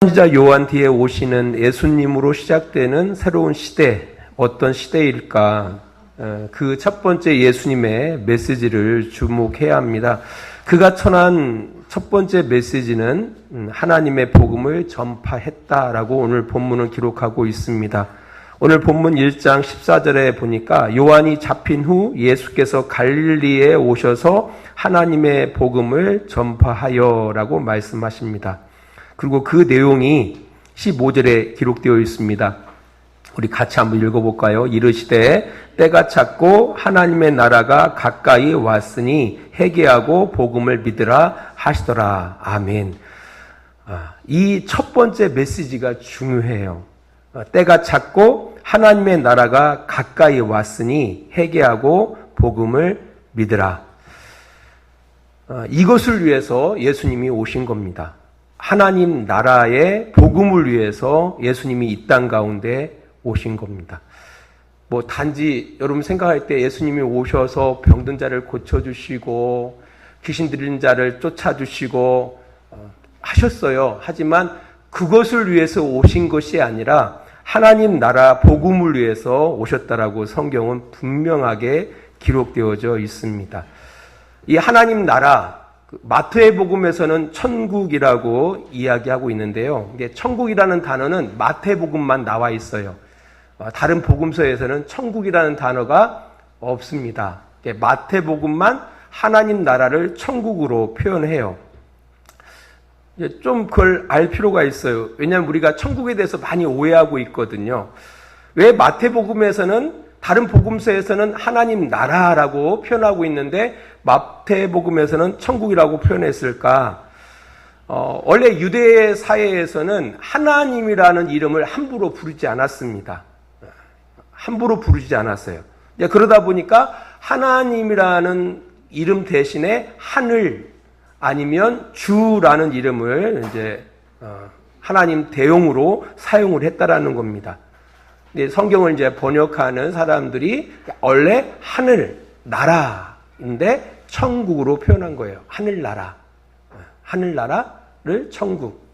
선지자 요한 뒤에 오시는 예수님으로 시작되는 새로운 시대, 어떤 시대일까? 그 첫 번째 예수님의 메시지를 주목해야 합니다. 그가 전한 첫 번째 메시지는 하나님의 복음을 전파했다라고 오늘 본문은 기록하고 있습니다. 오늘 본문 1장 14절에 보니까 요한이 잡힌 후 예수께서 갈릴리에 오셔서 하나님의 복음을 전파하여라고 말씀하십니다. 그리고 그 내용이 15절에 기록되어 있습니다. 우리 같이 한번 읽어볼까요? 이르시되 때가 찼고 하나님의 나라가 가까이 왔으니 회개하고 복음을 믿으라 하시더라. 아멘. 이 첫 번째 메시지가 중요해요. 때가 찼고 하나님의 나라가 가까이 왔으니 회개하고 복음을 믿으라. 이것을 위해서 예수님이 오신 겁니다. 하나님 나라의 복음을 위해서 예수님이 이 땅 가운데 오신 겁니다. 단지 여러분 생각할 때 예수님이 오셔서 병든 자를 고쳐주시고 귀신 들린 자를 쫓아주시고 하셨어요. 하지만 그것을 위해서 오신 것이 아니라 하나님 나라 복음을 위해서 오셨다라고 성경은 분명하게 기록되어져 있습니다. 이 하나님 나라, 마태복음에서는 천국이라고 이야기하고 있는데요. 이게 천국이라는 단어는 마태복음만 나와 있어요. 다른 복음서에서는 천국이라는 단어가 없습니다. 마태복음만 하나님 나라를 천국으로 표현해요. 좀 그걸 알 필요가 있어요. 왜냐하면 우리가 천국에 대해서 많이 오해하고 있거든요. 왜 마태복음에서는 다른 복음서에서는 하나님 나라라고 표현하고 있는데 마태복음에서는 천국이라고 표현했을까? 원래 유대 사회에서는 하나님이라는 이름을 함부로 부르지 않았습니다. 함부로 부르지 않았어요. 그러다 보니까 하나님이라는 이름 대신에 하늘 아니면 주라는 이름을 하나님 대용으로 사용을 했다라는 겁니다. 성경을 번역하는 사람들이 원래 하늘 나라인데 천국으로 표현한 거예요. 하늘나라. 하늘나라를 천국.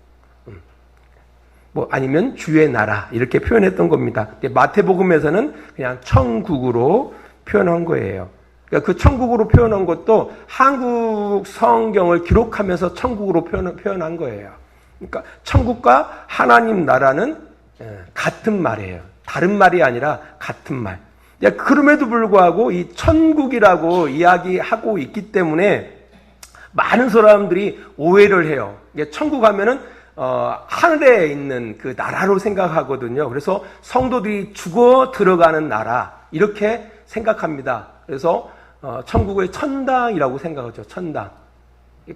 아니면 주의 나라. 이렇게 표현했던 겁니다. 마태복음에서는 그냥 천국으로 표현한 거예요. 그러니까 그 천국으로 표현한 것도 한국 성경을 기록하면서 천국으로 표현한 거예요. 그러니까 천국과 하나님 나라는 같은 말이에요. 다른 말이 아니라 같은 말. 그럼에도 불구하고 이 천국이라고 이야기하고 있기 때문에 많은 사람들이 오해를 해요. 천국 하면은 하늘에 있는 그 나라로 생각하거든요. 그래서 성도들이 죽어 들어가는 나라 이렇게 생각합니다. 그래서 천국을 천당이라고 생각하죠. 천당.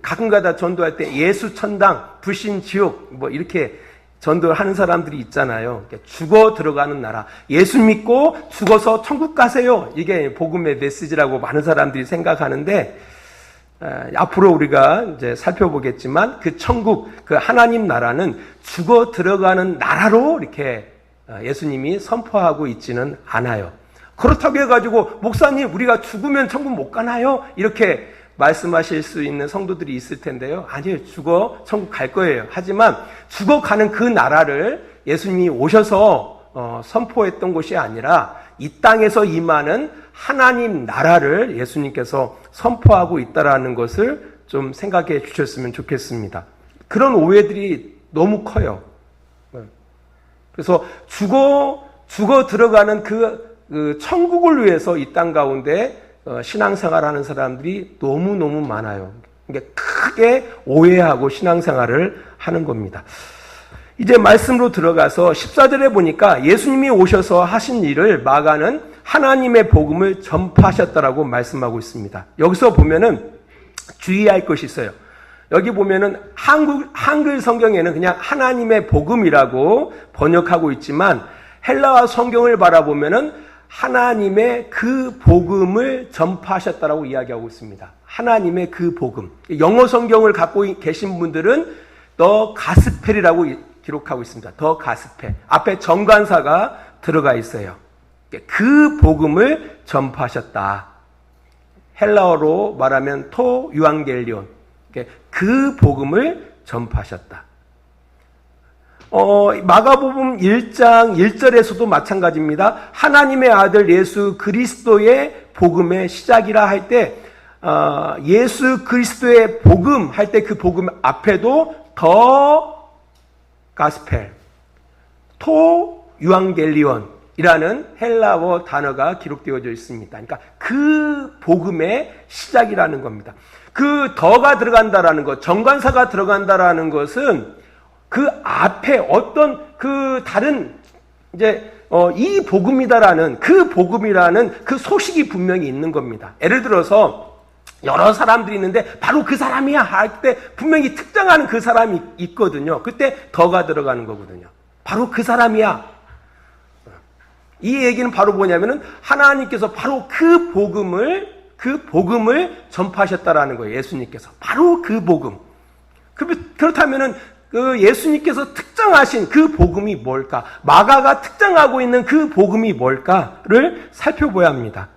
가끔가다 전도할 때 예수 천당, 불신 지옥 이렇게 전도를 하는 사람들이 있잖아요. 죽어 들어가는 나라. 예수 믿고 죽어서 천국 가세요. 이게 복음의 메시지라고 많은 사람들이 생각하는데 앞으로 우리가 이제 살펴보겠지만 그 천국, 그 하나님 나라는 죽어 들어가는 나라로 이렇게 예수님이 선포하고 있지는 않아요. 그렇다고 해가지고 목사님 우리가 죽으면 천국 못 가나요? 이렇게 말씀하실 수 있는 성도들이 있을 텐데요. 아니에요. 죽어 천국 갈 거예요. 하지만 죽어가는 그 나라를 예수님이 오셔서 선포했던 것이 아니라 이 땅에서 임하는 하나님 나라를 예수님께서 선포하고 있다라는 것을 좀 생각해 주셨으면 좋겠습니다. 그런 오해들이 너무 커요. 그래서 죽어 들어가는 그 천국을 위해서 이 땅 가운데 신앙생활하는 사람들이 너무너무 많아요. 그러니까 크게 오해하고 신앙생활을 하는 겁니다. 이제 말씀으로 들어가서 14절에 보니까 예수님이 오셔서 하신 일을 마가는 하나님의 복음을 전파하셨다라고 말씀하고 있습니다. 여기서 보면은 주의할 것이 있어요. 여기 보면은 한글 성경에는 그냥 하나님의 복음이라고 번역하고 있지만 헬라어 성경을 바라보면은 하나님의 그 복음을 전파하셨다라고 이야기하고 있습니다. 하나님의 그 복음. 영어 성경을 갖고 계신 분들은 더 가스펠이라고 기록하고 있습니다. 더 가스펠. 앞에 정관사가 들어가 있어요. 그 복음을 전파하셨다. 헬라어로 말하면 토 유앙겔리온. 그 복음을 전파하셨다. 마가복음 1장 1절에서도 마찬가지입니다. 하나님의 아들 예수 그리스도의 복음의 시작이라 할 때 예수 그리스도의 복음 할 때 그 복음 앞에도 더 가스펠, 토 유앙겔리온이라는 헬라어 단어가 기록되어져 있습니다. 그러니까 그 복음의 시작이라는 겁니다. 그 더가 들어간다라는 것, 정관사가 들어간다라는 것은 그 앞에 어떤 그 다른 이제 이 복음이다라는 그 복음이라는 그 소식이 분명히 있는 겁니다. 예를 들어서 여러 사람들이 있는데 바로 그 사람이야 할 때 분명히 특정하는 그 사람이 있거든요. 그때 더가 들어가는 거거든요. 바로 그 사람이야. 이 얘기는 바로 뭐냐면은 하나님께서 바로 그 복음을 전파하셨다라는 거예요. 예수님께서 바로 그 복음. 그렇다면은 그 예수님께서 특정하신 그 복음이 뭘까? 마가가 특정하고 있는 그 복음이 뭘까를 살펴봐야 합니다.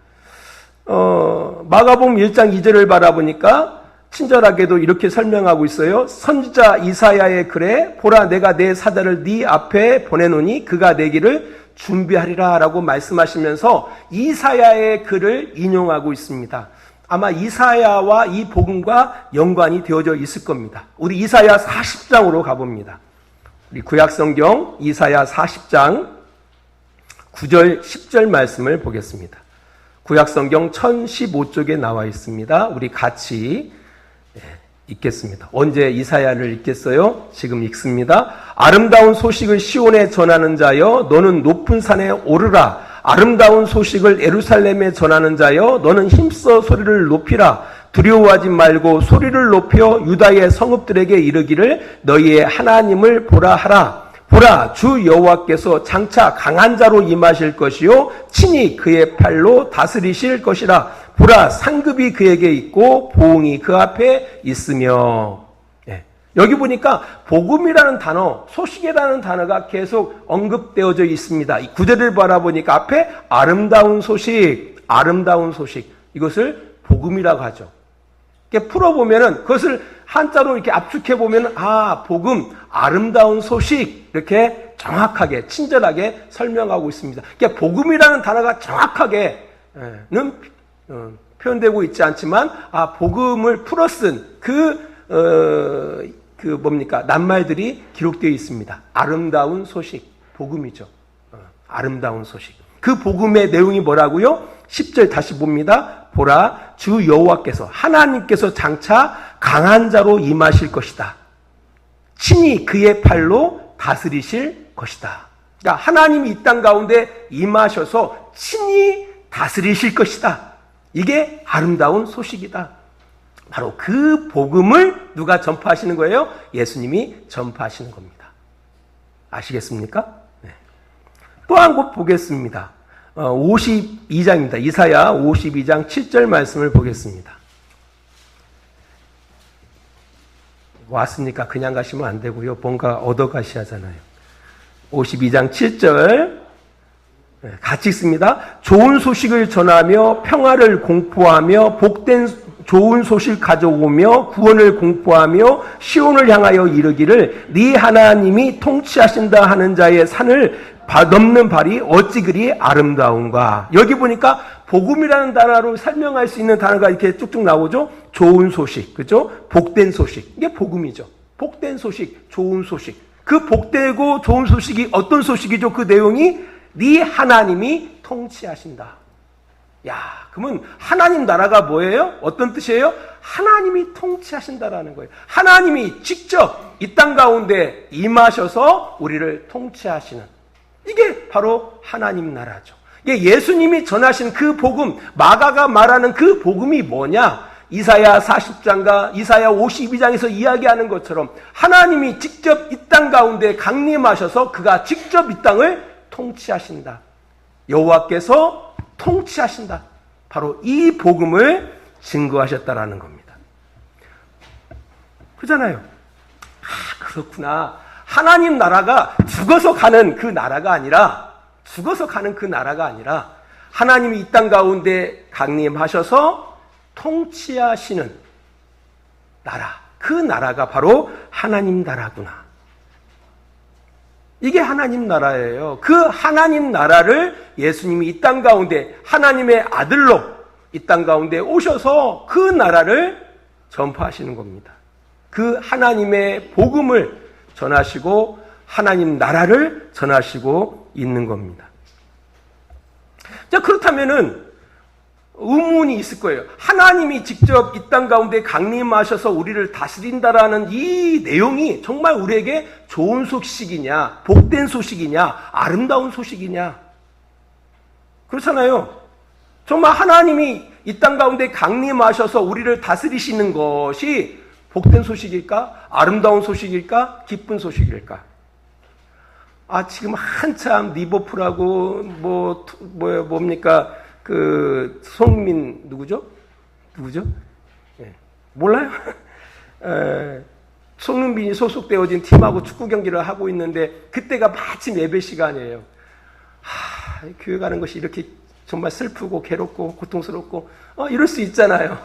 마가복음 1장 2절을 바라보니까 친절하게도 이렇게 설명하고 있어요. 선지자 이사야의 글에 보라 내가 내 사자를 네 앞에 보내노니 그가 내기를 준비하리라 라고 말씀하시면서 이사야의 글을 인용하고 있습니다. 아마 이사야와 이 복음과 연관이 되어져 있을 겁니다. 우리 이사야 40장으로 가봅니다. 우리 구약성경 이사야 40장 9절 10절 말씀을 보겠습니다. 구약성경 1015쪽에 나와 있습니다. 우리 같이 읽겠습니다. 언제 이사야를 읽겠어요? 지금 읽습니다. 아름다운 소식을 시온에 전하는 자여 너는 높은 산에 오르라. 아름다운 소식을 예루살렘에 전하는 자여 너는 힘써 소리를 높이라. 두려워하지 말고 소리를 높여 유다의 성읍들에게 이르기를 너희의 하나님을 보라 하라. 보라 주 여호와께서 장차 강한 자로 임하실 것이요 친히 그의 팔로 다스리실 것이라. 보라 상급이 그에게 있고 보응이 그 앞에 있으며. 여기 보니까 복음이라는 단어, 소식이라는 단어가 계속 언급되어져 있습니다. 이 구절을 바라보니까 앞에 아름다운 소식 이것을 복음이라고 하죠. 이렇게 풀어보면은 그것을 한자로 이렇게 압축해보면 복음, 아름다운 소식 이렇게 정확하게 친절하게 설명하고 있습니다. 그러니까 복음이라는 단어가 정확하게는 표현되고 있지 않지만 복음을 풀어 쓴 낱말들이 기록되어 있습니다. 아름다운 소식, 복음이죠. 아름다운 소식. 그 복음의 내용이 뭐라고요? 10절 다시 봅니다. 보라, 주 여호와께서, 하나님께서 장차 강한 자로 임하실 것이다. 친히 그의 팔로 다스리실 것이다. 그러니까 하나님이 이 땅 가운데 임하셔서 친히 다스리실 것이다. 이게 아름다운 소식이다. 바로 그 복음을 누가 전파하시는 거예요? 예수님이 전파하시는 겁니다. 아시겠습니까? 네. 또 한 곳 보겠습니다. 52장입니다. 이사야 52장 7절 말씀을 보겠습니다. 왔으니까 그냥 가시면 안 되고요. 뭔가 얻어가셔야 하잖아요. 52장 7절 같이 읽습니다. 좋은 소식을 전하며 평화를 공포하며 복된 좋은 소식 가져오며 구원을 공포하며 시온을 향하여 이르기를 네 하나님이 통치하신다 하는 자의 산을 넘는 발이 어찌 그리 아름다운가. 여기 보니까 복음이라는 단어로 설명할 수 있는 단어가 이렇게 쭉쭉 나오죠. 좋은 소식, 그죠? 복된 소식. 이게 복음이죠. 복된 소식, 좋은 소식. 그 복되고 좋은 소식이 어떤 소식이죠? 그 내용이 네 하나님이 통치하신다. 야, 그러면 하나님 나라가 뭐예요? 어떤 뜻이에요? 하나님이 통치하신다라는 거예요. 하나님이 직접 이 땅 가운데 임하셔서 우리를 통치하시는, 이게 바로 하나님 나라죠. 이게 예수님이 전하신 그 복음, 마가가 말하는 그 복음이 뭐냐? 이사야 40장과 이사야 52장에서 이야기하는 것처럼 하나님이 직접 이 땅 가운데 강림하셔서 그가 직접 이 땅을 통치하신다. 여호와께서 통치하신다. 바로 이 복음을 증거하셨다라는 겁니다. 그렇잖아요. 그렇구나. 하나님 나라가 죽어서 가는 그 나라가 아니라 하나님이 이 땅 가운데 강림하셔서 통치하시는 나라. 그 나라가 바로 하나님 나라구나. 이게 하나님 나라예요. 그 하나님 나라를 예수님이 이 땅 가운데 하나님의 아들로 이 땅 가운데 오셔서 그 나라를 전파하시는 겁니다. 그 하나님의 복음을 전하시고 하나님 나라를 전하시고 있는 겁니다. 자, 그렇다면은 의문이 있을 거예요. 하나님이 직접 이 땅 가운데 강림하셔서 우리를 다스린다라는 이 내용이 정말 우리에게 좋은 소식이냐, 복된 소식이냐, 아름다운 소식이냐. 그렇잖아요. 정말 하나님이 이 땅 가운데 강림하셔서 우리를 다스리시는 것이 복된 소식일까? 아름다운 소식일까? 기쁜 소식일까? 지금 한참 리버풀하고 뭡니까? 손흥민 누구죠? 예. 몰라요? 손흥민이 소속되어진 팀하고 축구 경기를 하고 있는데 그때가 마침 예배 시간이에요. 교회 가는 것이 이렇게 정말 슬프고 괴롭고 고통스럽고 이럴 수 있잖아요.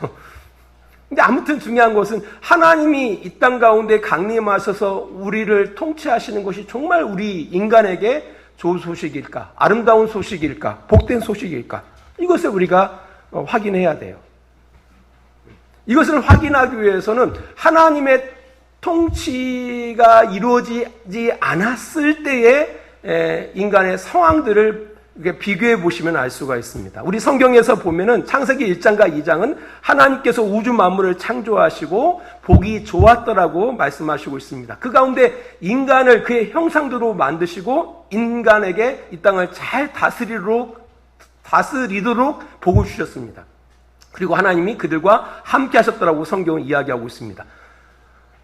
근데 아무튼 중요한 것은 하나님이 이 땅 가운데 강림하셔서 우리를 통치하시는 것이 정말 우리 인간에게 좋은 소식일까? 아름다운 소식일까? 복된 소식일까? 이것을 우리가 확인해야 돼요. 이것을 확인하기 위해서는 하나님의 통치가 이루어지지 않았을 때의 인간의 상황들을 비교해 보시면 알 수가 있습니다. 우리 성경에서 보면은 창세기 1장과 2장은 하나님께서 우주 만물을 창조하시고 보기 좋았더라고 말씀하시고 있습니다. 그 가운데 인간을 그의 형상대로 만드시고 인간에게 이 땅을 잘 다스리도록 복을 주셨습니다. 그리고 하나님이 그들과 함께 하셨더라고 성경은 이야기하고 있습니다.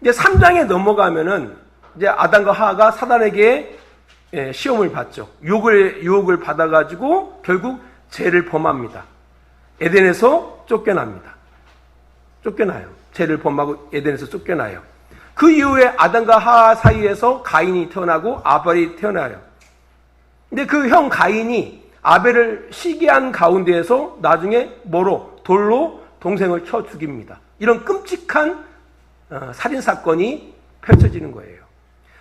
이제 3장에 넘어가면은 이제 아담과 하와가 사단에게 시험을 받죠. 유혹을 받아가지고 결국 죄를 범합니다. 에덴에서 쫓겨납니다. 쫓겨나요. 죄를 범하고 에덴에서 쫓겨나요. 그 이후에 아담과 하와 사이에서 가인이 태어나고 아벨이 태어나요. 근데 그 형 가인이 아벨을 시기한 가운데에서 나중에 돌로 동생을 쳐 죽입니다. 이런 끔찍한 살인사건이 펼쳐지는 거예요.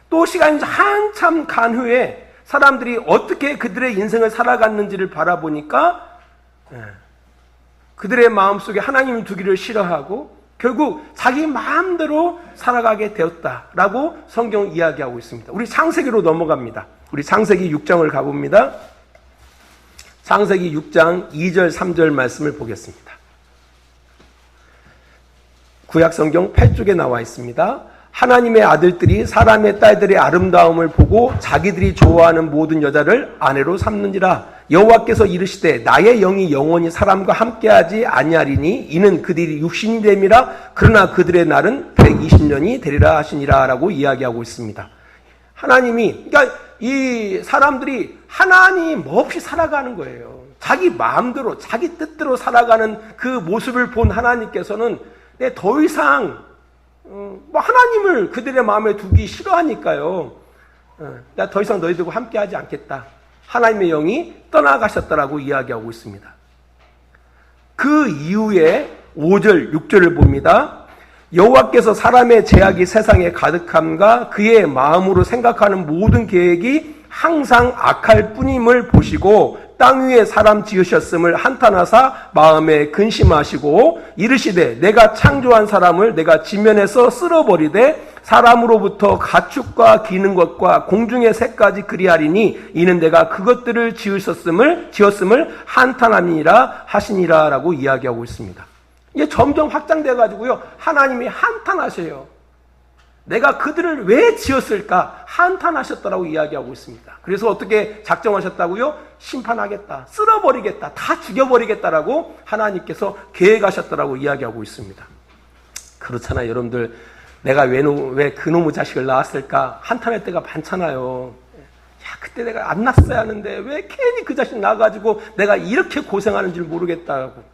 또 시간이 한참 간 후에 사람들이 어떻게 그들의 인생을 살아갔는지를 바라보니까 그들의 마음속에 하나님을 두기를 싫어하고 결국 자기 마음대로 살아가게 되었다라고 성경은 이야기하고 있습니다. 우리 창세기로 넘어갑니다. 우리 창세기 6장을 가봅니다. 창세기 6장 2절 3절 말씀을 보겠습니다. 구약성경 8쪽에 나와 있습니다. 하나님의 아들들이 사람의 딸들의 아름다움을 보고 자기들이 좋아하는 모든 여자를 아내로 삼는지라. 여호와께서 이르시되 나의 영이 영원히 사람과 함께하지 아니하리니 이는 그들이 육신이 됨이라. 그러나 그들의 날은 120년이 되리라 하시니라 라고 이야기하고 있습니다. 하나님이 그러니까 이 사람들이 하나님 없이 살아가는 거예요. 자기 마음대로 자기 뜻대로 살아가는 그 모습을 본 하나님께서는 더 이상 하나님을 그들의 마음에 두기 싫어하니까요. 나 더 이상 너희들과 함께하지 않겠다. 하나님의 영이 떠나가셨다라고 이야기하고 있습니다. 그 이후에 5절, 6절을 봅니다. 여호와께서 사람의 죄악이 세상에 가득함과 그의 마음으로 생각하는 모든 계획이 항상 악할 뿐임을 보시고 땅 위에 사람 지으셨음을 한탄하사 마음에 근심하시고 이르시되 내가 창조한 사람을 내가 지면에서 쓸어버리되 사람으로부터 가축과 기는 것과 공중의 새까지 그리하리니 이는 내가 그것들을 지었음을 한탄함이니라 하시니라 라고 이야기하고 있습니다. 이게 점점 확장돼 가지고요 하나님이 한탄하셔요. 내가 그들을 왜 지었을까 한탄하셨다라고 이야기하고 있습니다. 그래서 어떻게 작정하셨다고요? 심판하겠다, 쓸어버리겠다, 다 죽여버리겠다라고 하나님께서 계획하셨다라고 이야기하고 있습니다. 그렇잖아요, 여러분들. 내가 왜 그놈의 자식을 낳았을까 한탄할 때가 많잖아요. 그때 내가 안 낳았어야 하는데 왜 괜히 그 자식 낳아가지고 내가 이렇게 고생하는 줄 모르겠다고.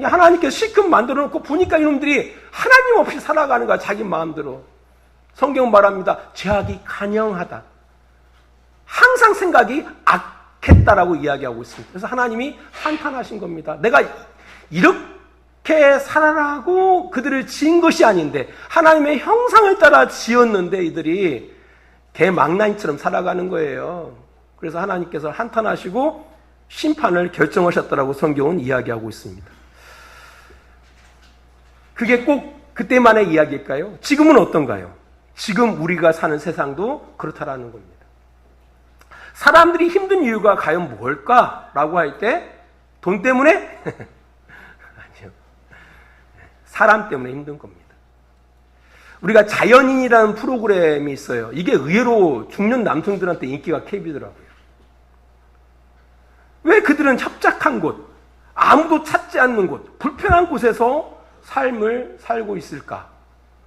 하나님께서 실컷 만들어 놓고 보니까 이놈들이 하나님 없이 살아가는 거야, 자기 마음대로. 성경은 말합니다. 죄악이 간영하다. 항상 생각이 악했다라고 이야기하고 있습니다. 그래서 하나님이 한탄하신 겁니다. 내가 이렇게 살아라고 그들을 지은 것이 아닌데 하나님의 형상을 따라 지었는데 이들이 개망나니처럼 살아가는 거예요. 그래서 하나님께서 한탄하시고 심판을 결정하셨다라고 성경은 이야기하고 있습니다. 그게 꼭 그때만의 이야기일까요? 지금은 어떤가요? 지금 우리가 사는 세상도 그렇다라는 겁니다. 사람들이 힘든 이유가 과연 뭘까라고 할 때 돈 때문에? 아니요. 사람 때문에 힘든 겁니다. 우리가 자연인이라는 프로그램이 있어요. 이게 의외로 중년 남성들한테 인기가 캡이더라고요. 왜 그들은 협착한 곳, 아무도 찾지 않는 곳, 불편한 곳에서 삶을 살고 있을까?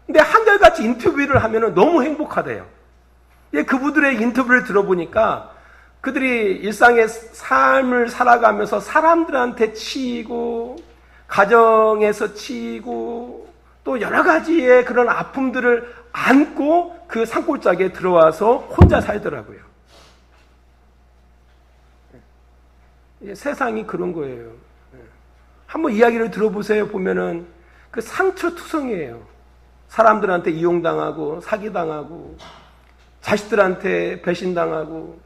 근데 한결같이 인터뷰를 하면 너무 행복하대요. 그분들의 인터뷰를 들어보니까 그들이 일상의 삶을 살아가면서 사람들한테 치이고, 가정에서 치이고, 또 여러 가지의 그런 아픔들을 안고 그 산골짜기에 들어와서 혼자 살더라고요. 세상이 그런 거예요. 한번 이야기를 들어보세요. 보면은 그 상처투성이에요. 사람들한테 이용당하고 사기당하고 자식들한테 배신당하고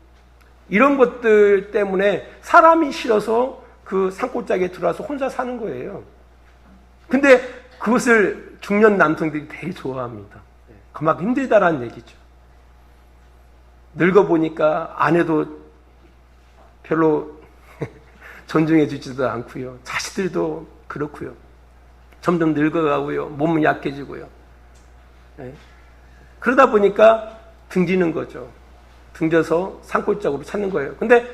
이런 것들 때문에 사람이 싫어서 그 산골짜기에 들어와서 혼자 사는 거예요. 근데 그것을 중년 남성들이 되게 좋아합니다. 그만큼 힘들다라는 얘기죠. 늙어보니까 아내도 별로 존중해 주지도 않고요. 자식들도 그렇고요. 점점 늙어가고요. 몸은 약해지고요. 그러다 보니까 등지는 거죠. 등져서 산골짜기로 찾는 거예요. 근데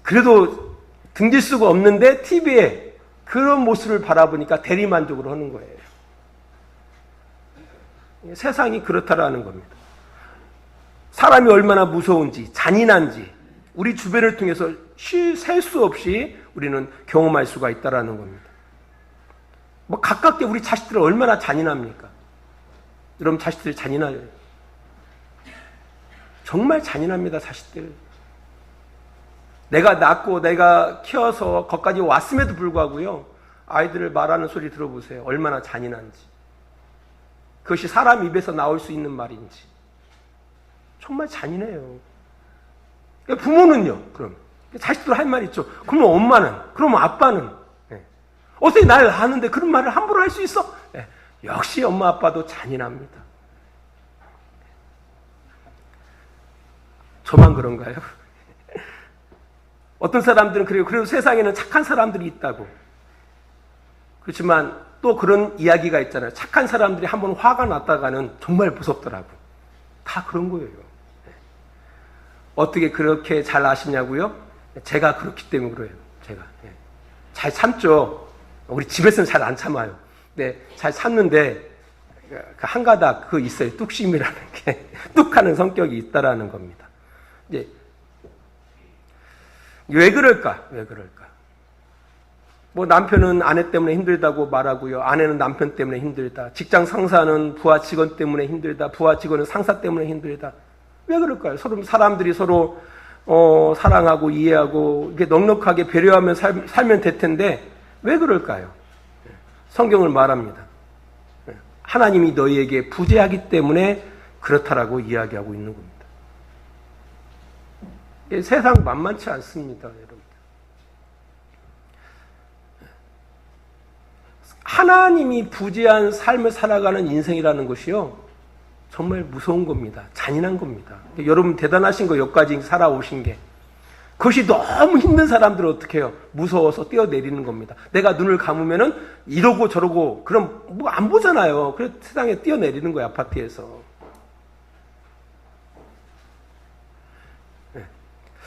그래도 등질 수가 없는데 TV에 그런 모습을 바라보니까 대리만족을 하는 거예요. 세상이 그렇다라는 겁니다. 사람이 얼마나 무서운지, 잔인한지 우리 주변을 통해서 셀 수 없이 우리는 경험할 수가 있다라는 겁니다. 뭐 가깝게 우리 자식들은 얼마나 잔인합니까? 여러분 자식들 잔인해요. 정말 잔인합니다, 자식들. 내가 낳고 내가 키워서 거기까지 왔음에도 불구하고요. 아이들을 말하는 소리 들어보세요. 얼마나 잔인한지. 그것이 사람 입에서 나올 수 있는 말인지. 정말 잔인해요. 부모는요, 그럼. 자식들 할 말 있죠. 그러면 엄마는, 그러면 아빠는. 어떻게 날 낳았는데 그런 말을 함부로 할 수 있어? 역시 엄마 아빠도 잔인합니다. 저만 그런가요? 어떤 사람들은 그래요. 그래도 세상에는 착한 사람들이 있다고. 그렇지만 또 그런 이야기가 있잖아요. 착한 사람들이 한번 화가 났다가는 정말 무섭더라고. 다 그런 거예요. 어떻게 그렇게 잘 아시냐고요? 제가 그렇기 때문에 그래요. 제가. 잘 참죠. 우리 집에서는 잘 안 참아요. 근데 잘 참는데 한 가닥 그 있어요. 뚝심이라는 게 뚝하는 성격이 있다라는 겁니다. 이제 왜 그럴까? 왜 그럴까? 뭐 남편은 아내 때문에 힘들다고 말하고요. 아내는 남편 때문에 힘들다. 직장 상사는 부하 직원 때문에 힘들다. 부하 직원은 상사 때문에 힘들다. 왜 그럴까요? 서로 사람들이 서로 사랑하고 이해하고 이렇게 넉넉하게 배려하며 살면 될 텐데 왜 그럴까요? 성경을 말합니다. 하나님이 너희에게 부재하기 때문에 그렇다라고 이야기하고 있는 겁니다. 세상 만만치 않습니다, 여러분. 하나님이 부재한 삶을 살아가는 인생이라는 것이요, 정말 무서운 겁니다. 잔인한 겁니다. 여러분 대단하신 거 여기까지 살아오신 게. 그것이 너무 힘든 사람들은 어떻게 해요? 무서워서 뛰어내리는 겁니다. 내가 눈을 감으면은 이러고 저러고 그럼 뭐 안 보잖아요. 그래서 세상에 뛰어내리는 거예요, 아파트에서.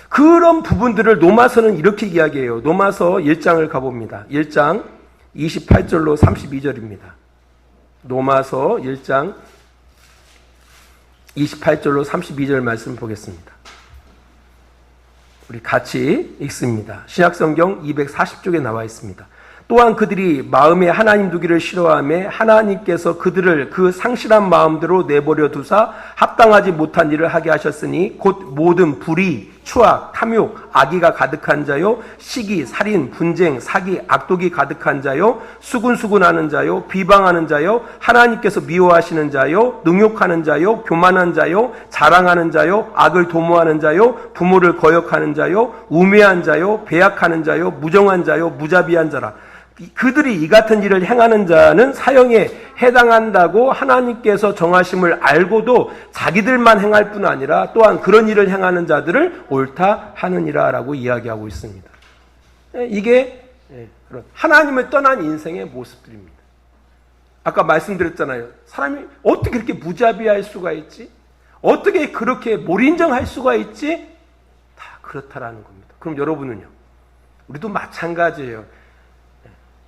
그런 부분들을 노마서는 이렇게 이야기해요. 노마서 1장을 가봅니다. 1장 28절로 32절입니다. 노마서 1장 28절로 32절 말씀 보겠습니다. 우리 같이 읽습니다. 신약성경 240쪽에 나와 있습니다. 또한 그들이 마음에 하나님 두기를 싫어하며 하나님께서 그들을 그 상실한 마음대로 내버려 두사 합당하지 못한 일을 하게 하셨으니 곧 모든 불의, 추악, 탐욕, 악의가 가득한 자요, 시기, 살인, 분쟁, 사기, 악독이 가득한 자요, 수군수군하는 자요, 비방하는 자요, 하나님께서 미워하시는 자요, 능욕하는 자요, 교만한 자요, 자랑하는 자요, 악을 도모하는 자요, 부모를 거역하는 자요, 우매한 자요, 배약하는 자요, 무정한 자요, 무자비한 자라. 그들이 이 같은 일을 행하는 자는 사형에 해당한다고 하나님께서 정하심을 알고도 자기들만 행할 뿐 아니라 또한 그런 일을 행하는 자들을 옳다 하느니라 라고 이야기하고 있습니다. 이게 하나님을 떠난 인생의 모습들입니다. 아까 말씀드렸잖아요. 사람이 어떻게 그렇게 무자비할 수가 있지? 어떻게 그렇게 몰인정할 수가 있지? 다 그렇다라는 겁니다. 그럼 여러분은요? 우리도 마찬가지예요.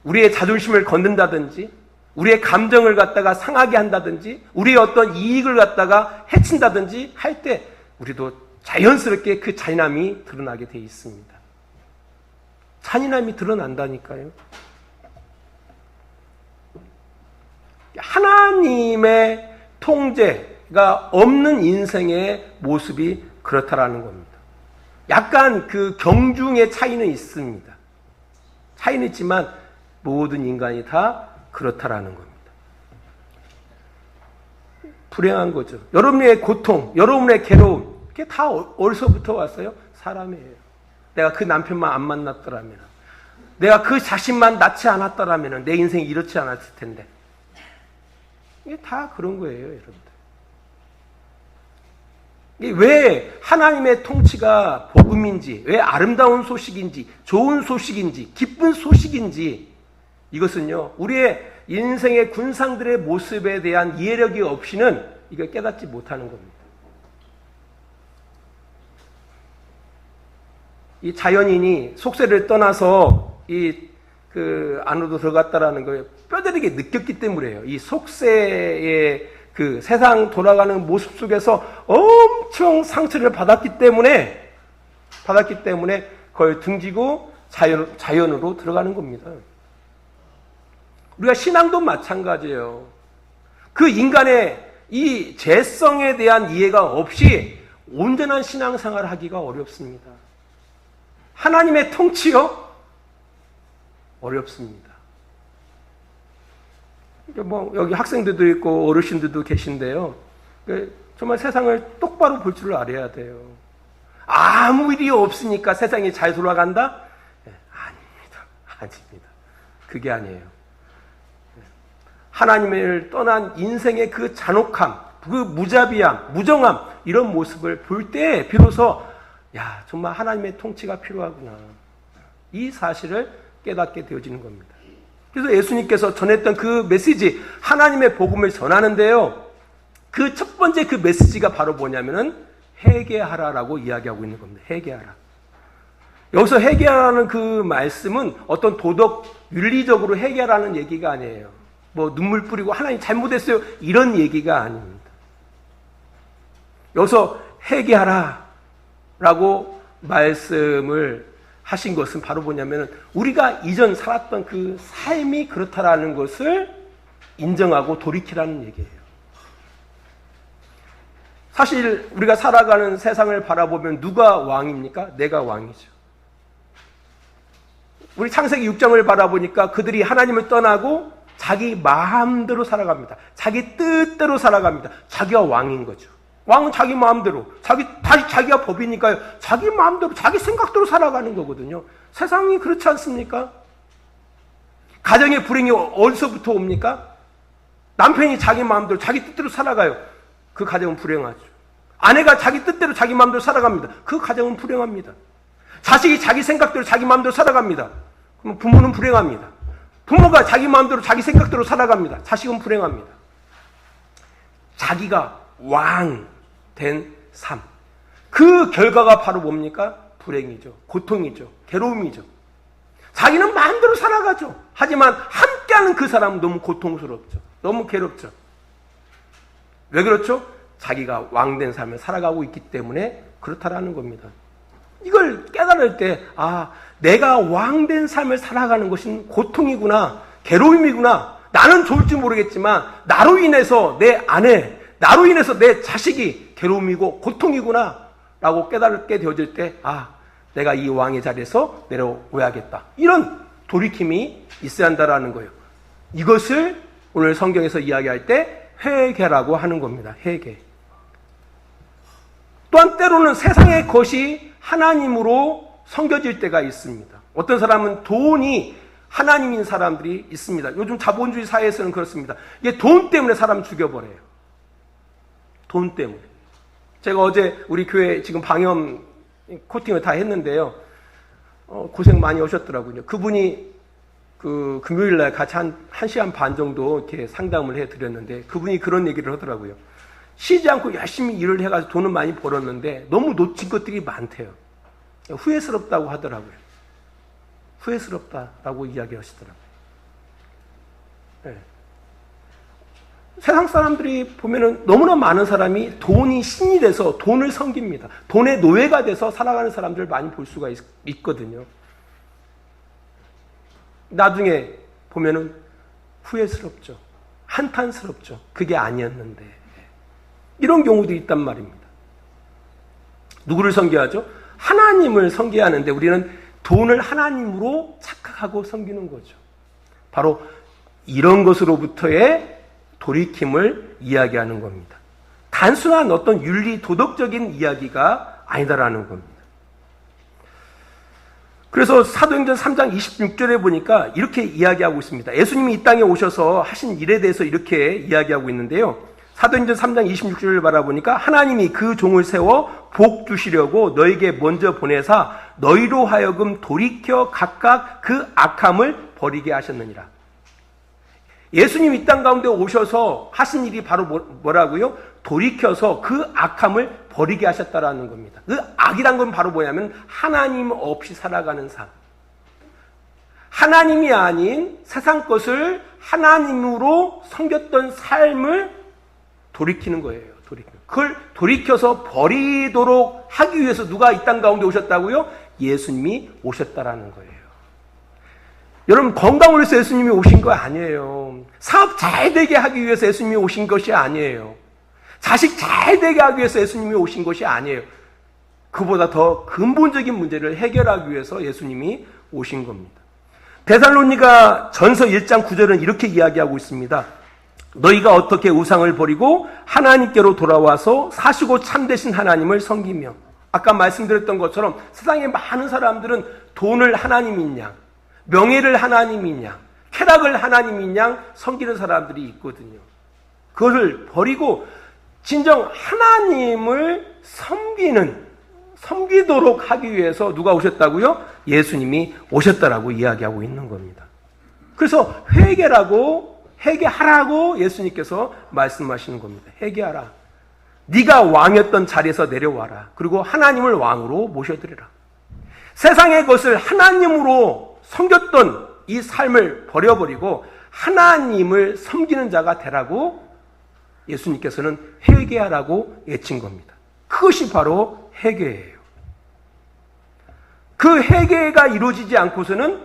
우리의 자존심을 건든다든지, 우리의 감정을 갖다가 상하게 한다든지, 우리의 어떤 이익을 갖다가 해친다든지 할 때 우리도 자연스럽게 그 잔인함이 드러나게 돼 있습니다. 잔인함이 드러난다니까요. 하나님의 통제가 없는 인생의 모습이 그렇다라는 겁니다. 약간 그 경중의 차이는 있습니다. 차이는 있지만 모든 인간이 다 그렇다라는 겁니다. 불행한 거죠. 여러분의 고통, 여러분의 괴로움, 그게 다 어디서부터 왔어요? 사람이에요. 내가 그 남편만 안 만났더라면, 내가 그 자신만 낳지 않았더라면 내 인생이 이렇지 않았을 텐데. 이게 다 그런 거예요, 여러분들. 이게 왜 하나님의 통치가 복음인지, 왜 아름다운 소식인지, 좋은 소식인지, 기쁜 소식인지, 이것은요, 우리의 인생의 군상들의 모습에 대한 이해력이 없이는 이걸 깨닫지 못하는 겁니다. 이 자연인이 속세를 떠나서 그 안으로 들어갔다라는 걸 뼈저리게 느꼈기 때문이에요. 이 속세의 그 세상 돌아가는 모습 속에서 엄청 상처를 받았기 때문에 그걸 등지고 자연으로 들어가는 겁니다. 우리가 신앙도 마찬가지예요. 그 인간의 이 죄성에 대한 이해가 없이 온전한 신앙생활을 하기가 어렵습니다. 하나님의 통치요? 어렵습니다. 여기 학생들도 있고 어르신들도 계신데요. 정말 세상을 똑바로 볼 줄 알아야 돼요. 아무 일이 없으니까 세상이 잘 돌아간다? 아닙니다. 그게 아니에요. 하나님을 떠난 인생의 그 잔혹함, 그 무자비함, 무정함, 이런 모습을 볼 때 비로소 정말 하나님의 통치가 필요하구나. 이 사실을 깨닫게 되어지는 겁니다. 그래서 예수님께서 전했던 그 메시지, 하나님의 복음을 전하는데요. 그 첫 번째 그 메시지가 바로 뭐냐면은 회개하라라고 이야기하고 있는 겁니다. 회개하라. 여기서 회개하라는 그 말씀은 어떤 도덕, 윤리적으로 회개하라는 얘기가 아니에요. 눈물 뿌리고 하나님 잘못했어요. 이런 얘기가 아닙니다. 여기서 회개하라 라고 말씀을 하신 것은 바로 뭐냐면 우리가 이전 살았던 그 삶이 그렇다라는 것을 인정하고 돌이키라는 얘기예요. 사실 우리가 살아가는 세상을 바라보면 누가 왕입니까? 내가 왕이죠. 우리 창세기 6장을 바라보니까 그들이 하나님을 떠나고 자기 마음대로 살아갑니다. 자기 뜻대로 살아갑니다. 자기가 왕인 거죠. 왕은 자기 마음대로, 자기가 법이니까요. 자기 마음대로, 자기 생각대로 살아가는 거거든요. 세상이 그렇지 않습니까? 가정의 불행이 어디서부터 옵니까? 남편이 자기 마음대로, 자기 뜻대로 살아가요. 그 가정은 불행하죠. 아내가 자기 뜻대로, 자기 마음대로 살아갑니다. 그 가정은 불행합니다. 자식이 자기 생각대로, 자기 마음대로 살아갑니다. 그럼 부모는 불행합니다. 부모가 자기 마음대로 자기 생각대로 살아갑니다. 자식은 불행합니다. 자기가 왕 된 삶. 그 결과가 바로 뭡니까? 불행이죠. 고통이죠. 괴로움이죠. 자기는 마음대로 살아가죠. 하지만 함께하는 그 사람은 너무 고통스럽죠. 너무 괴롭죠. 왜 그렇죠? 자기가 왕 된 삶을 살아가고 있기 때문에 그렇다라는 겁니다. 이걸 깨달을 때 내가 왕 된 삶을 살아가는 것은 고통이구나, 괴로움이구나. 나는 좋을지 모르겠지만 나로 인해서 내 아내, 나로 인해서 내 자식이 괴로움이고 고통이구나. 라고 깨닫게 되어질 때, 내가 이 왕의 자리에서 내려오야겠다. 이런 돌이킴이 있어야 한다라는 거예요. 이것을 오늘 성경에서 이야기할 때 회개라고 하는 겁니다. 회개. 또한 때로는 세상의 것이 하나님으로 섬겨질 때가 있습니다. 어떤 사람은 돈이 하나님인 사람들이 있습니다. 요즘 자본주의 사회에서는 그렇습니다. 이게 돈 때문에 사람 죽여버려요. 돈 때문에. 제가 어제 우리 교회 지금 방염 코팅을 다 했는데요. 고생 많이 하셨더라고요. 그분이 금요일날 같이 한 1시간 반 정도 이렇게 상담을 해드렸는데 그분이 그런 얘기를 하더라고요. 쉬지 않고 열심히 일을 해가지고 돈은 많이 벌었는데 너무 놓친 것들이 많대요. 후회스럽다고 하더라고요. 후회스럽다라고 이야기하시더라고요. 네. 세상 사람들이 보면은 너무나 많은 사람이 돈이 신이 돼서 돈을 섬깁니다. 돈의 노예가 돼서 살아가는 사람들을 많이 볼 수가 있거든요. 나중에 보면은 후회스럽죠. 한탄스럽죠. 그게 아니었는데. 이런 경우도 있단 말입니다. 누구를 섬겨야죠? 하나님을 섬겨야 하는데 우리는 돈을 하나님으로 착각하고 섬기는 거죠. 바로 이런 것으로부터의 돌이킴을 이야기하는 겁니다. 단순한 어떤 윤리 도덕적인 이야기가 아니다라는 겁니다. 그래서 사도행전 3장 26절에 보니까 이렇게 이야기하고 있습니다. 예수님이 이 땅에 오셔서 하신 일에 대해서 이렇게 이야기하고 있는데요. 사도행전 3장 26절을 바라보니까 하나님이 그 종을 세워 복 주시려고 너에게 먼저 보내사 너희로 하여금 돌이켜 각각 그 악함을 버리게 하셨느니라. 예수님이 이 땅 가운데 오셔서 하신 일이 바로 뭐라고요? 돌이켜서 그 악함을 버리게 하셨다라는 겁니다. 그 악이란 건 바로 뭐냐면 하나님 없이 살아가는 삶. 하나님이 아닌 세상 것을 하나님으로 섬겼던 삶을 돌이키는 거예요. 그걸 돌이켜서 버리도록 하기 위해서 누가 이 땅 가운데 오셨다고요? 예수님이 오셨다라는 거예요. 여러분, 건강을 위해서 예수님이 오신 거 아니에요. 사업 잘 되게 하기 위해서 예수님이 오신 것이 아니에요. 자식 잘 되게 하기 위해서 예수님이 오신 것이 아니에요. 그보다 더 근본적인 문제를 해결하기 위해서 예수님이 오신 겁니다. 데살로니가 전서 1장 9절은 이렇게 이야기하고 있습니다. 너희가 어떻게 우상을 버리고 하나님께로 돌아와서 사시고 참되신 하나님을 섬기며. 아까 말씀드렸던 것처럼 세상에 많은 사람들은 돈을 하나님인 양, 명예를 하나님인 양, 쾌락을 하나님인 양 섬기는 사람들이 있거든요. 그것을 버리고 진정 하나님을 섬기도록 하기 위해서 누가 오셨다고요? 예수님이 오셨다라고 이야기하고 있는 겁니다. 그래서 회개하라고 예수님께서 말씀하시는 겁니다. 회개하라. 네가 왕이었던 자리에서 내려와라. 그리고 하나님을 왕으로 모셔드리라. 세상의 것을 하나님으로 섬겼던 이 삶을 버려버리고 하나님을 섬기는 자가 되라고 예수님께서는 회개하라고 외친 겁니다. 그것이 바로 회개예요. 그 회개가 이루어지지 않고서는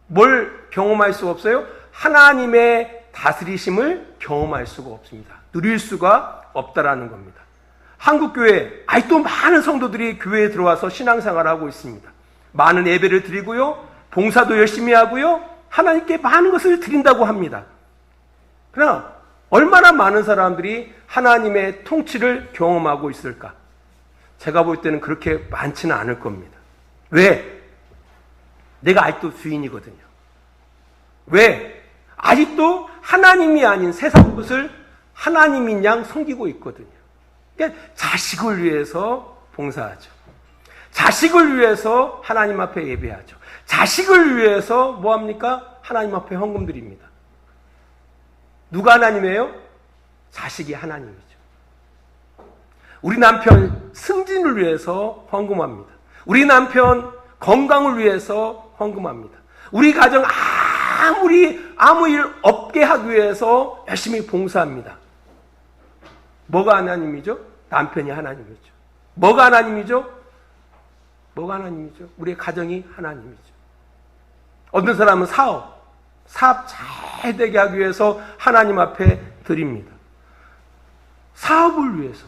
뭘 경험할 수가 없어요? 하나님의 다스리심을 경험할 수가 없습니다. 누릴 수가 없다라는 겁니다. 한국교회 아직도 많은 성도들이 교회에 들어와서 신앙생활을 하고 있습니다. 많은 예배를 드리고요, 봉사도 열심히 하고요, 하나님께 많은 것을 드린다고 합니다. 그러나 얼마나 많은 사람들이 하나님의 통치를 경험하고 있을까? 제가 볼 때는 그렇게 많지는 않을 겁니다. 왜? 내가 아직도 주인이거든요. 왜? 아직도 하나님이 아닌 세상 것을 하나님인 양 섬기고 있거든요. 그러니까 자식을 위해서 봉사하죠. 자식을 위해서 하나님 앞에 예배하죠. 자식을 위해서 뭐합니까? 하나님 앞에 헌금 드립니다. 누가 하나님이에요? 자식이 하나님이죠. 우리 남편 승진을 위해서 헌금합니다. 우리 남편 건강을 위해서 헌금합니다. 우리 가정 아무 일 없게 하기 위해서 열심히 봉사합니다. 뭐가 하나님이죠? 남편이 하나님이죠. 뭐가 하나님이죠? 우리의 가정이 하나님이죠. 어떤 사람은 사업 잘 되게 하기 위해서 하나님 앞에 드립니다. 사업을 위해서.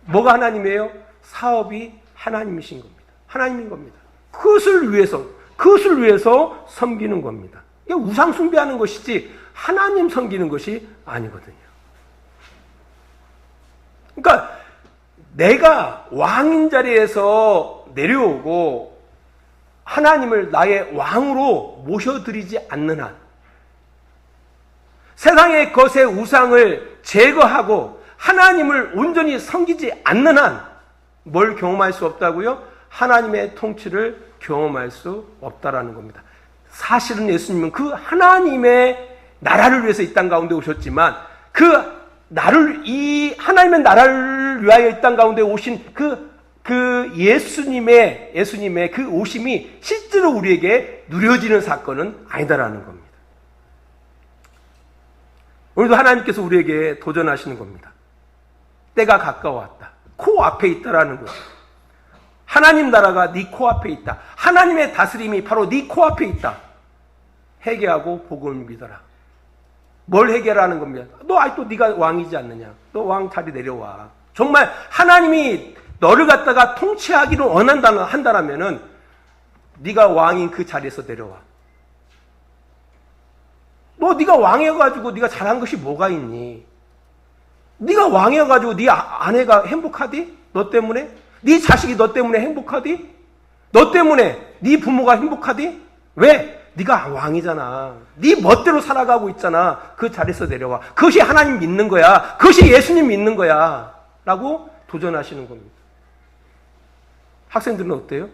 뭐가 하나님이에요? 사업이 하나님이신 겁니다. 하나님인 겁니다. 그것을 위해서 섬기는 겁니다. 이게 우상 숭배하는 것이지 하나님 섬기는 것이 아니거든요. 그러니까 내가 왕인 자리에서 내려오고 하나님을 나의 왕으로 모셔드리지 않는 한, 세상의 것의 우상을 제거하고 하나님을 온전히 섬기지 않는 한 뭘 경험할 수 없다고요? 하나님의 통치를 경험할 수 없다라는 겁니다. 사실은 예수님은 그 하나님의 나라를 위해서 이 땅 가운데 오셨지만 이 하나님의 나라를 위하여 이 땅 가운데 오신 그 예수님의 그 오심이 실제로 우리에게 누려지는 사건은 아니다라는 겁니다. 오늘도 하나님께서 우리에게 도전하시는 겁니다. 때가 가까워왔다. 코앞에 있다라는 거죠. 하나님 나라가 네 코앞에 있다. 하나님의 다스림이 바로 네 코앞에 있다. 회개하고 복음을 믿어라. 뭘 회개하라는 겁니다. 너 아직도 네가 왕이지 않느냐. 너 왕 자리 내려와. 정말 하나님이 너를 갖다가 통치하기를 한다면은 네가 왕인 그 자리에서 내려와. 네가 왕이어가지고 네가 잘한 것이 뭐가 있니? 네가 왕이어가지고 네 아내가 행복하디? 너 때문에? 네 자식이 너 때문에 행복하디? 너 때문에 네 부모가 행복하디? 왜? 네가 왕이잖아. 네 멋대로 살아가고 있잖아. 그 자리에서 내려와. 그것이 하나님 믿는 거야. 그것이 예수님 믿는 거야. 라고 도전하시는 겁니다. 학생들은 어때요?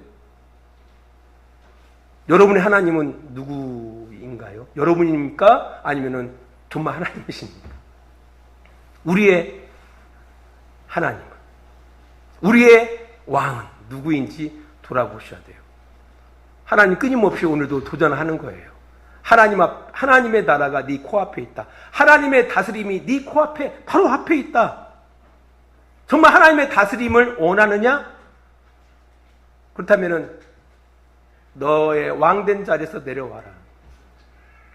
여러분의 하나님은 누구인가요? 여러분입니까? 아니면은 정말 하나님이십니까? 우리의 하나님은, 우리의 왕은 누구인지 돌아보셔야 돼요. 하나님 끊임없이 오늘도 도전하는 거예요. 하나님의 나라가 네 코앞에 있다. 하나님의 다스림이 네 코앞에, 바로 앞에 있다. 정말 하나님의 다스림을 원하느냐? 그렇다면은 너의 왕된 자리에서 내려와라.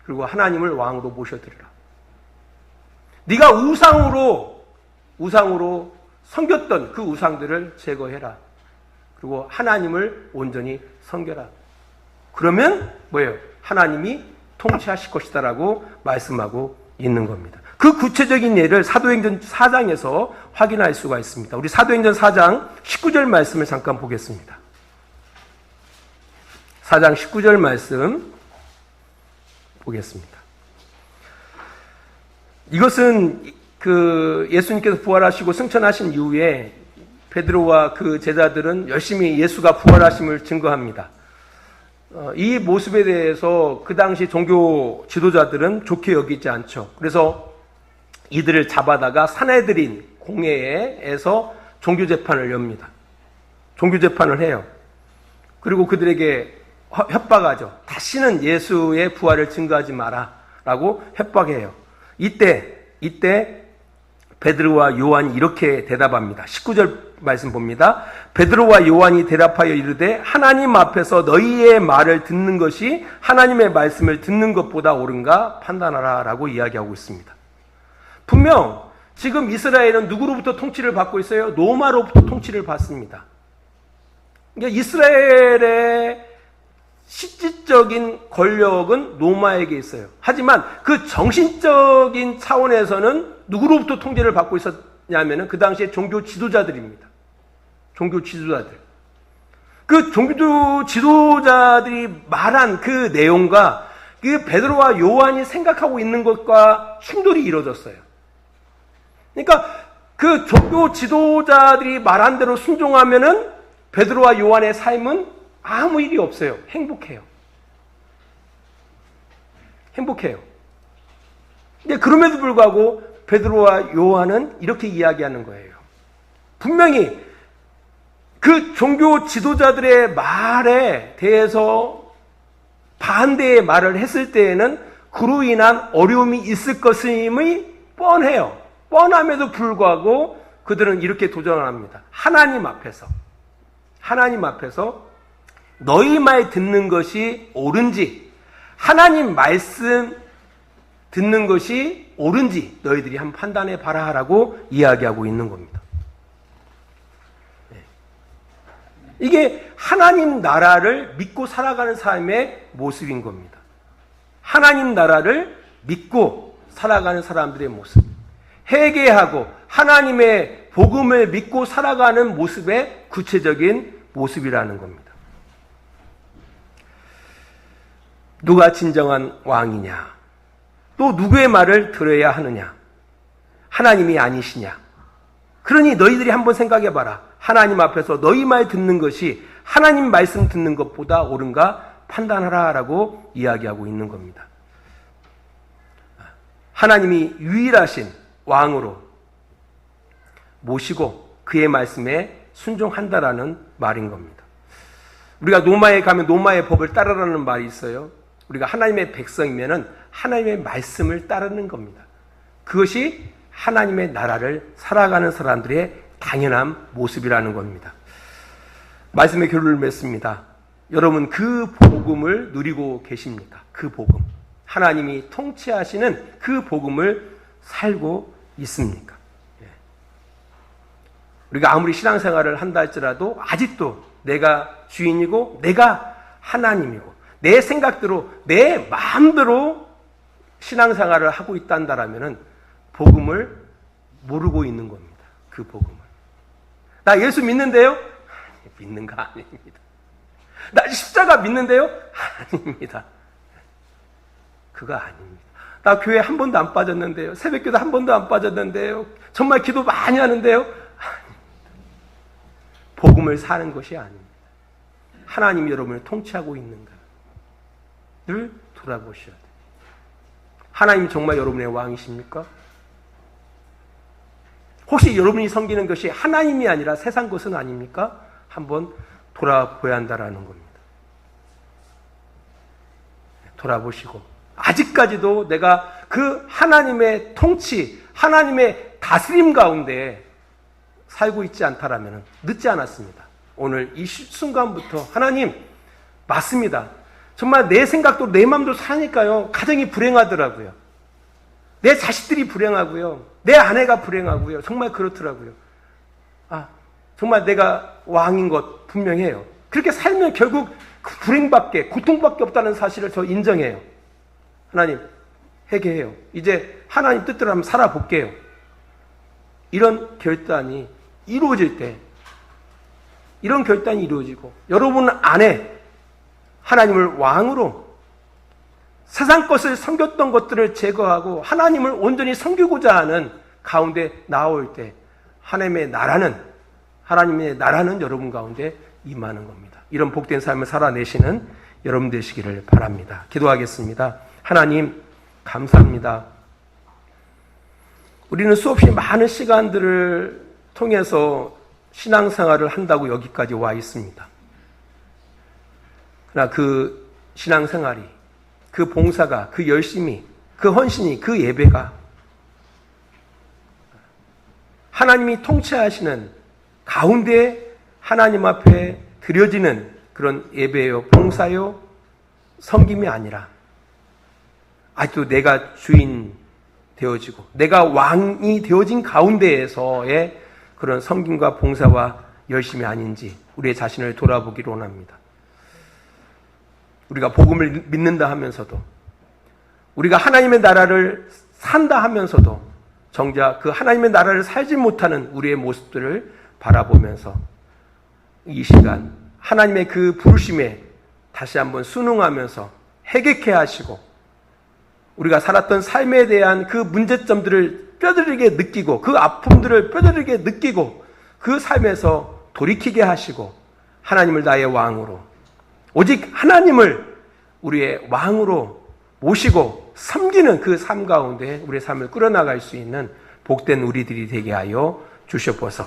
그리고 하나님을 왕으로 모셔드리라. 네가 우상으로 섬겼던 그 우상들을 제거해라. 그리고 하나님을 온전히 섬겨라. 그러면 뭐예요? 하나님이 통치하실 것이다라고 말씀하고 있는 겁니다. 그 구체적인 예를 사도행전 4장에서 확인할 수가 있습니다. 우리 사도행전 4장 19절 말씀을 잠깐 보겠습니다. 4장 19절 말씀 보겠습니다. 이것은 그 예수님께서 부활하시고 승천하신 이후에 베드로와 그 제자들은 열심히 예수가 부활하심을 증거합니다. 이 모습에 대해서 그 당시 종교 지도자들은 좋게 여기지 않죠. 그래서 이들을 잡아다가 사내들인 공회에서 종교재판을 엽니다. 종교재판을 해요. 그리고 그들에게 협박하죠. 다시는 예수의 부활을 증거하지 마라 라고 협박해요. 이때 베드로와 요한이 이렇게 대답합니다. 19절 말씀 봅니다. 베드로와 요한이 대답하여 이르되 하나님 앞에서 너희의 말을 듣는 것이 하나님의 말씀을 듣는 것보다 옳은가 판단하라 라고 이야기하고 있습니다. 분명 지금 이스라엘은 누구로부터 통치를 받고 있어요? 로마로부터 통치를 받습니다. 그러니까 이스라엘의 실질적인 권력은 로마에게 있어요. 하지만 그 정신적인 차원에서는 누구로부터 통제를 받고 있었냐면 그 당시에 종교 지도자들입니다. 종교 지도자들. 그 종교 지도자들이 말한 그 내용과 그 베드로와 요한이 생각하고 있는 것과 충돌이 이루어졌어요. 그러니까 그 종교 지도자들이 말한 대로 순종하면은 베드로와 요한의 삶은 아무 일이 없어요. 행복해요. 근데 그럼에도 불구하고 베드로와 요한은 이렇게 이야기하는 거예요. 분명히 그 종교 지도자들의 말에 대해서 반대의 말을 했을 때에는 그로 인한 어려움이 있을 것임이 뻔해요. 뻔함에도 불구하고 그들은 이렇게 도전을 합니다. 하나님 앞에서 너희 말 듣는 것이 옳은지, 하나님 말씀 듣는 것이 옳은지 너희들이 한번 판단해 봐라 라고 이야기하고 있는 겁니다. 이게 하나님 나라를 믿고 살아가는 삶의 모습인 겁니다. 하나님 나라를 믿고 살아가는 사람들의 모습. 회개하고 하나님의 복음을 믿고 살아가는 모습의 구체적인 모습이라는 겁니다. 누가 진정한 왕이냐? 또 누구의 말을 들어야 하느냐? 하나님이 아니시냐? 그러니 너희들이 한번 생각해봐라. 하나님 앞에서 너희 말 듣는 것이 하나님 말씀 듣는 것보다 옳은가 판단하라라고 이야기하고 있는 겁니다. 하나님이 유일하신 왕으로 모시고 그의 말씀에 순종한다라는 말인 겁니다. 우리가 로마에 가면 로마의 법을 따르라는 말이 있어요. 우리가 하나님의 백성이면은 하나님의 말씀을 따르는 겁니다. 그것이 하나님의 나라를 살아가는 사람들의 당연한 모습이라는 겁니다. 말씀의 결론을 맺습니다. 여러분 그 복음을 누리고 계십니까? 그 복음. 하나님이 통치하시는 그 복음을 살고 있습니까? 우리가 아무리 신앙생활을 한다 할지라도 아직도 내가 주인이고 내가 하나님이고 내 생각대로 내 마음대로 신앙생활을 하고 있단다라면은 복음을 모르고 있는 겁니다. 그 복음을. 나 예수 믿는데요? 믿는 거 아닙니다. 나 십자가 믿는데요? 아닙니다. 그거 아닙니다. 나 교회 한 번도 안 빠졌는데요? 새벽기도 한 번도 안 빠졌는데요? 정말 기도 많이 하는데요? 아닙니다. 복음을 사는 것이 아닙니다. 하나님이 여러분을 통치하고 있는가를 돌아보셔야 돼요. 하나님이 정말 여러분의 왕이십니까? 혹시 여러분이 섬기는 것이 하나님이 아니라 세상 것은 아닙니까? 한번 돌아보아야 한다는 겁니다. 돌아보시고 아직까지도 내가 그 하나님의 통치, 하나님의 다스림 가운데 살고 있지 않다라면 늦지 않았습니다. 오늘 이 순간부터 하나님 맞습니다. 정말 내 생각도 내 마음도 사니까요. 가정이 불행하더라고요. 내 자식들이 불행하고요. 내 아내가 불행하고요. 정말 그렇더라고요. 정말 내가 왕인 것 분명해요. 그렇게 살면 결국 그 불행밖에, 고통밖에 없다는 사실을 저 인정해요. 하나님, 회개해요. 이제 하나님 뜻대로 한번 살아볼게요. 이런 결단이 이루어질 때, 이런 결단이 이루어지고, 여러분 안에 하나님을 왕으로 세상 것을 섬겼던 것들을 제거하고 하나님을 온전히 섬기고자 하는 가운데 나올 때 하나님의 나라는 여러분 가운데 임하는 겁니다. 이런 복된 삶을 살아내시는 여러분 되시기를 바랍니다. 기도하겠습니다. 하나님 감사합니다. 우리는 수없이 많은 시간들을 통해서 신앙생활을 한다고 여기까지 와 있습니다. 그러나 그 신앙생활이, 그 봉사가, 그 열심이, 그 헌신이, 그 예배가 하나님이 통치하시는 가운데 하나님 앞에 드려지는 그런 예배요, 봉사요, 섬김이 아니라 아직도 내가 주인 되어지고 내가 왕이 되어진 가운데에서의 그런 섬김과 봉사와 열심이 아닌지 우리의 자신을 돌아보기를 원합니다. 우리가 복음을 믿는다 하면서도 우리가 하나님의 나라를 산다 하면서도 정작 그 하나님의 나라를 살지 못하는 우리의 모습들을 바라보면서 이 시간 하나님의 그 부르심에 다시 한번 순응하면서 회개케 하시고 우리가 살았던 삶에 대한 그 문제점들을 뼈저리게 느끼고 그 아픔들을 뼈저리게 느끼고 그 삶에서 돌이키게 하시고 하나님을 나의 왕으로 오직 하나님을 우리의 왕으로 모시고 섬기는 그 삶 가운데 우리의 삶을 끌어나갈 수 있는 복된 우리들이 되게 하여 주시옵소서.